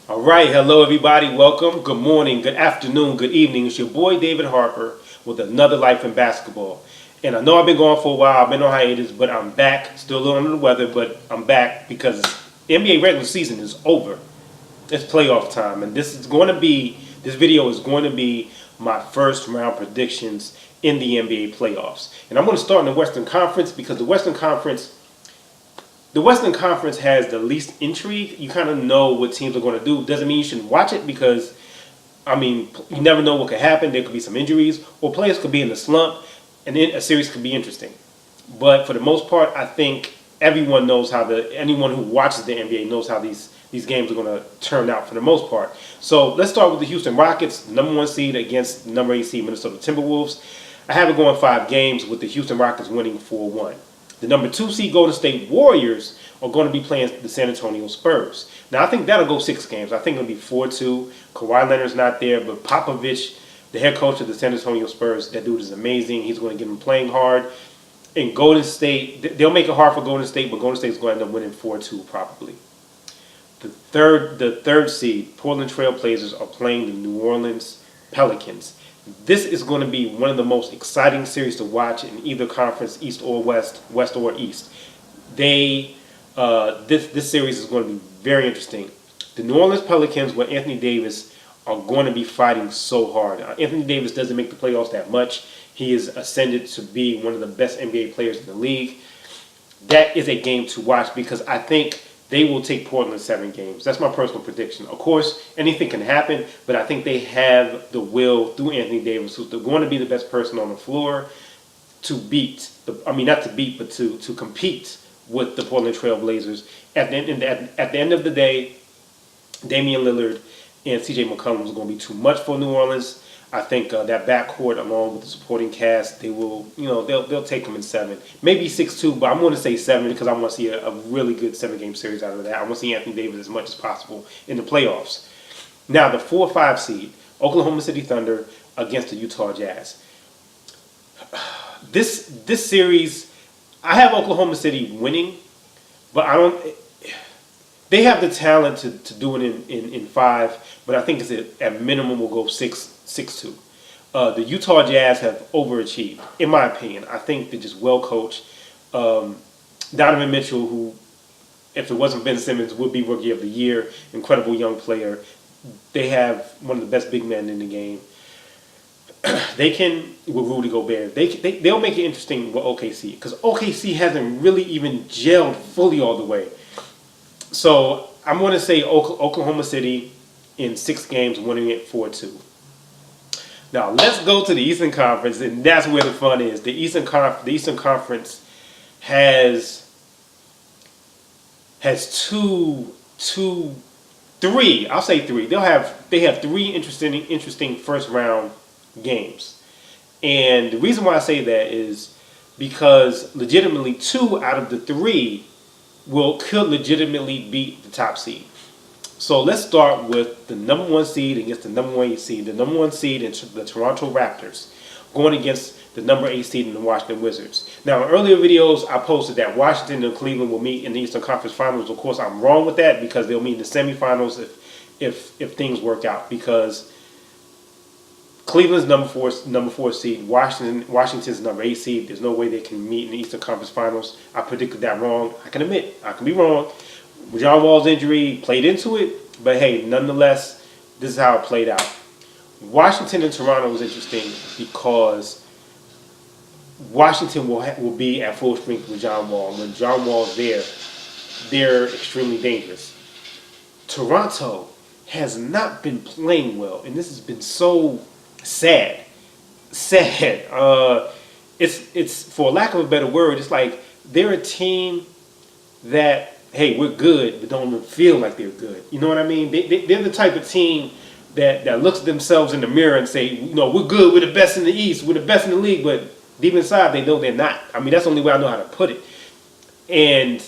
All right, hello everybody. Welcome. Good morning, good afternoon, good evening. It's your boy David Harper with another Life in Basketball. And I know I've been gone for a while. I've been on hiatus, but I'm back. Still a little under the weather, but I'm back because NBA regular season is over. It's playoff time, and this video is going to be my first round predictions in the NBA playoffs. And I'm going to start in the Western Conference because the Western Conference has the least intrigue. You kind of know what teams are going to do. Doesn't mean you shouldn't watch it because, you never know what could happen. There could be some injuries, or players could be in the slump, and then a series could be interesting. But for the most part, I think anyone who watches the NBA knows how these games are going to turn out for the most part. So let's start with the Houston Rockets, the number 1 seed against the number 8 seed Minnesota Timberwolves. I have it going 5 games with the Houston Rockets winning 4-1. The number 2 seed Golden State Warriors are going to be playing the San Antonio Spurs. Now, I think that'll go 6 games. I think it'll be 4-2. Kawhi Leonard's not there, but Popovich, the head coach of the San Antonio Spurs, that dude is amazing. He's going to get them playing hard. In Golden State, they'll make it hard for Golden State, but Golden State's going to end up winning 4-2 probably. The third seed, Portland Trail Blazers, are playing the New Orleans Pelicans. This is going to be one of the most exciting series to watch in either conference, East or West, West or East. This series is going to be very interesting. The New Orleans Pelicans, with Anthony Davis, are going to be fighting so hard. Anthony Davis doesn't make the playoffs that much. He is ascended to be one of the best NBA players in the league. That is a game to watch because I think they will take Portland 7 games. That's my personal prediction. Of course, anything can happen, but I think they have the will through Anthony Davis, who's going to be the best person on the floor, to compete with the Portland Trail Blazers. At the end of the day, Damian Lillard and C.J. McCollum is going to be too much for New Orleans. I think that backcourt, along with the supporting cast, they'll take them in 7, maybe 6-2, but I'm going to say 7 because I want to see a really good 7-game series out of that. I want to see Anthony Davis as much as possible in the playoffs. Now, the 4-5 seed, Oklahoma City Thunder against the Utah Jazz. This series, I have Oklahoma City winning, but I don't. They have the talent to do it in 5, but I think it's at minimum will go 6-2. The Utah Jazz have overachieved, in my opinion. I think they're just well coached. Donovan Mitchell, who, if it wasn't Ben Simmons, would be Rookie of the Year. Incredible young player. They have one of the best big men in the game. They can, with Rudy Gobert, they'll make it interesting with OKC because OKC hasn't really even gelled fully all the way. So I'm going to say Oklahoma City in 6 games, winning it 4-2. Now let's go to the Eastern Conference, and that's where the fun is. The Eastern Conference has three. I'll say 3. They have 3 interesting first round games, and the reason why I say that is because legitimately 2 out of the 3 could legitimately beat the top seed. So let's start with the number 1 seed against the number 1 seed. The number 1 seed is the Toronto Raptors going against the number 8 seed in the Washington Wizards. Now, in earlier videos, I posted that Washington and Cleveland will meet in the Eastern Conference Finals. Of course, I'm wrong with that because they'll meet in the semifinals if things work out. Because Cleveland's number 4 seed, Washington's number 8 seed. There's no way they can meet in the Eastern Conference Finals. I predicted that wrong. I can admit I can be wrong. John Wall's injury played into it, but hey, nonetheless, this is how it played out. Washington and Toronto was interesting because Washington will be at full strength with John Wall. When John Wall's there, they're extremely dangerous. Toronto has not been playing well, and this has been so sad. It's for lack of a better word, it's like they're a team that, hey, we're good, but don't even feel like they're good. You know what I mean? They're the type of team that looks at themselves in the mirror and say, we're good, we're the best in the East, we're the best in the league, but deep inside they know they're not. I mean, that's the only way I know how to put it. And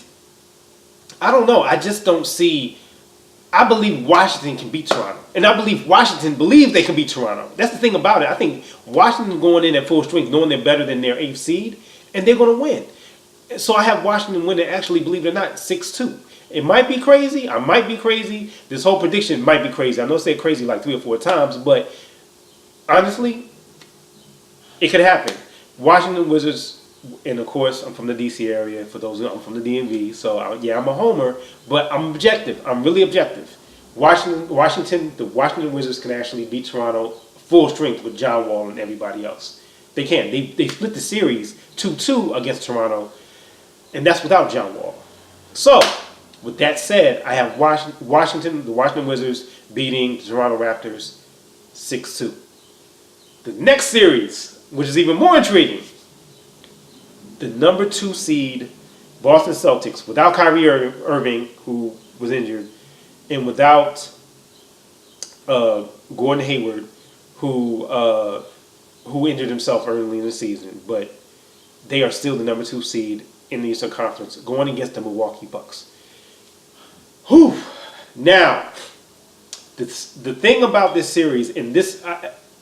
I don't know. I just don't see. I believe Washington can beat Toronto. And I believe Washington believes they can beat Toronto. That's the thing about it. I think Washington going in at full strength, knowing they're better than their 8th seed, and they're going to win. So I have Washington winning, actually, believe it or not, 6-2. It might be crazy. I might be crazy. This whole prediction might be crazy. I know I said crazy like 3 or 4 times, but honestly, it could happen. Washington Wizards, and of course, I'm from the DC area. For those, I'm from the DMV, so yeah, I'm a homer, but I'm objective. I'm really objective. The Washington Wizards can actually beat Toronto full strength with John Wall and everybody else. They can. They split the series 2-2 against Toronto, and that's without John Wall. So, with that said, I have the Washington Wizards beating the Toronto Raptors 6-2. The next series, which is even more intriguing, the number 2 seed Boston Celtics, without Kyrie Irving, who was injured, and without Gordon Hayward, who injured himself early in the season, but they are still the number 2 seed in the Eastern Conference, going against the Milwaukee Bucks. Whew. Now, the thing about this series, and this,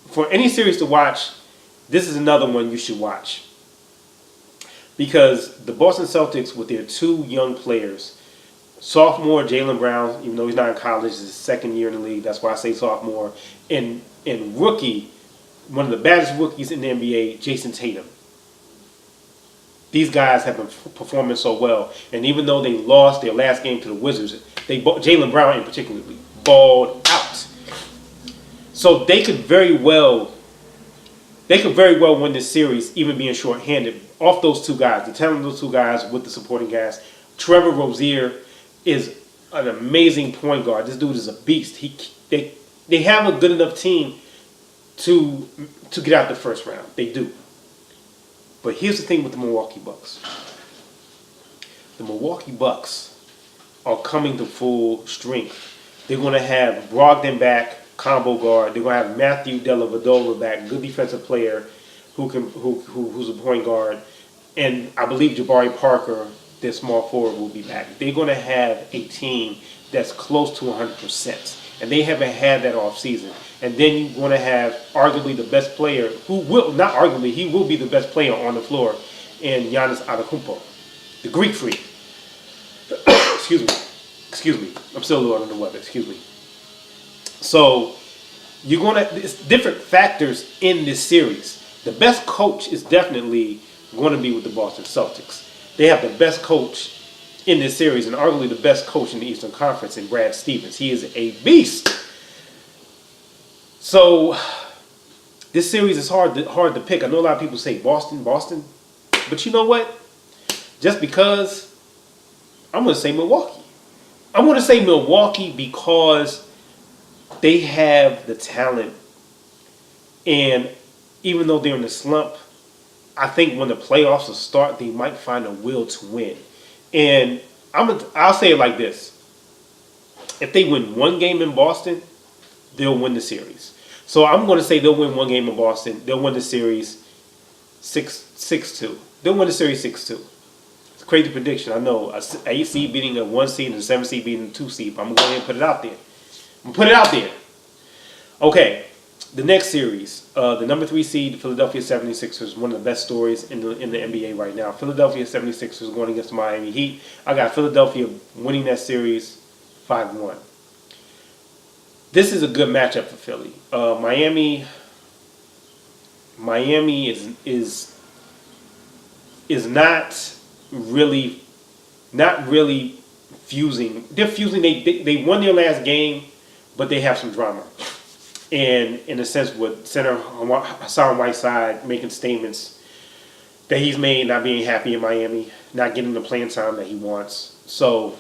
for any series to watch, this is another one you should watch. Because the Boston Celtics, with their 2 young players, sophomore Jaylen Brown, even though he's not in college, is his second year in the league, that's why I say sophomore, and rookie, one of the baddest rookies in the NBA, Jason Tatum. These guys have been performing so well, and even though they lost their last game to the Wizards, Jaylen Brown in particular balled out. So they could very well win this series, even being shorthanded, off those 2 guys. The talent of those 2 guys with the supporting cast. Trevor Rozier is an amazing point guard. This dude is a beast. They have a good enough team to get out the first round. They do. But here's the thing with the Milwaukee Bucks. The Milwaukee Bucks are coming to full strength. They're going to have Brogdon back, combo guard. They're going to have Matthew Dellavedova back, good defensive player who's a point guard. And I believe Jabari Parker, their small forward, will be back. They're going to have a team that's close to 100%. And they haven't had that off season. And then you're going to have arguably the best player, he will be the best player on the floor, in Giannis Antetokounmpo, the Greek freak. Excuse me. I'm still a little under the weather. Excuse me. So it's different factors in this series. The best coach is definitely going to be with the Boston Celtics. They have the best coach in this series, and arguably the best coach in the Eastern Conference, in Brad Stevens. He is a beast. So this series is hard to pick. I know a lot of people say Boston, but you know what? Just because, I'm going to say Milwaukee. I'm going to say Milwaukee because they have the talent, and even though they're in the slump, I think when the playoffs will start, they might find a will to win. And I'll say it like this. If they win 1 game in Boston, they'll win the series. So I'm going to say they'll win 1 game in Boston. They'll win the series 6-2. They'll win the series 6-2. It's a crazy prediction, I know. A 8 seed beating a 1 seed and a 7 seed beating a 2 seed. But I'm going to go ahead and put it out there. Okay, the next series. The number 3 seed, Philadelphia 76ers, one of the best stories in the NBA right now. Philadelphia 76ers going against the Miami Heat. I got Philadelphia winning that series 5-1. This is a good matchup for Philly. Miami is not really fusing. They're fusing. They won their last game, but they have some drama. And in a sense, with center Hassan Whiteside making statements that he's made, not being happy in Miami, not getting the playing time that he wants. So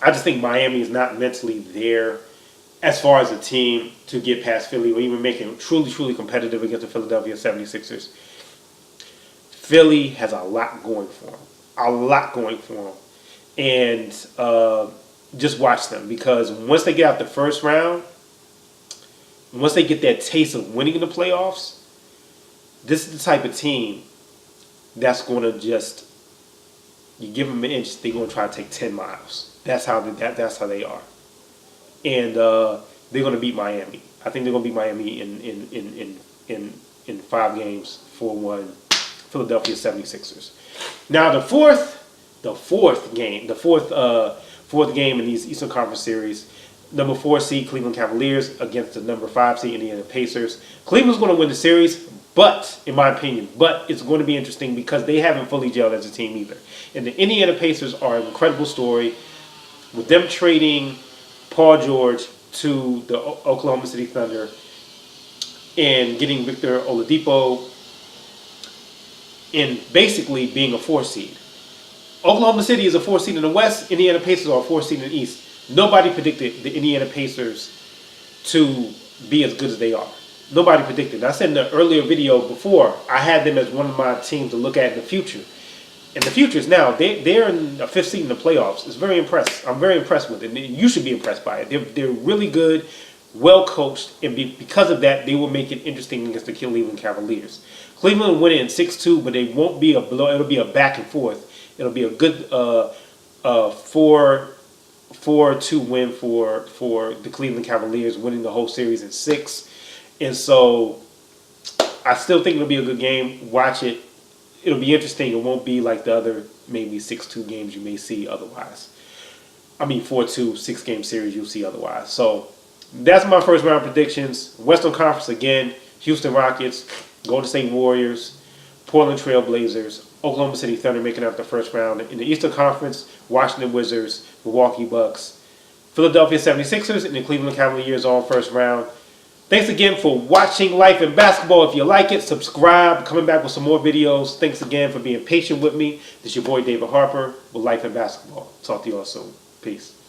I just think Miami is not mentally there as far as a team to get past Philly or even making truly, truly competitive against the Philadelphia 76ers. Philly has a lot going for them. And just watch them, because once they get out the first round, once they get that taste of winning in the playoffs, this is the type of team that's going to just, you give them an inch, they're going to try to take 10 miles. That's how they are. And they're going to beat Miami. I think they're going to beat Miami in 5 games, 4-1, Philadelphia 76ers. Now the fourth the fourth game in these Eastern Conference series. Number 4 seed Cleveland Cavaliers against the number 5 seed Indiana Pacers. Cleveland's going to win the series, but in my opinion, it's going to be interesting because they haven't fully gelled as a team either. And the Indiana Pacers are an incredible story with them trading Paul George to the Oklahoma City Thunder and getting Victor Oladipo and basically being a 4 seed. Oklahoma City is a 4 seed in the West. Indiana Pacers are a 4 seed in the East. Nobody predicted the Indiana Pacers to be as good as they are. Nobody predicted. I said in the earlier video before, I had them as one of my teams to look at in the future. And the future is now. They're in the 5th seed in the playoffs. It's very impressive. I'm very impressed with it. And you should be impressed by it. They're really good, well coached, and because of that, they will make it interesting against the Cleveland Cavaliers. Cleveland will win it in 6-2, but it won't be a blow. It'll be a back and forth. It'll be a good 4-2 win for the Cleveland Cavaliers, winning the whole series in 6. And so I still think it'll be a good game. Watch it. It'll be interesting. It won't be like the other maybe 6-2 games you may see otherwise. 4-2, 6-game series you'll see otherwise. So that's my first round predictions. Western Conference again, Houston Rockets, Golden State Warriors, Portland Trail Blazers, Oklahoma City Thunder making out the first round. In the Eastern Conference, Washington Wizards, Milwaukee Bucks, Philadelphia 76ers, and the Cleveland Cavaliers all first round. Thanks again for watching Life in Basketball. If you like it, subscribe. Coming back with some more videos. Thanks again for being patient with me. This is your boy David Harper with Life in Basketball. Talk to you all soon. Peace.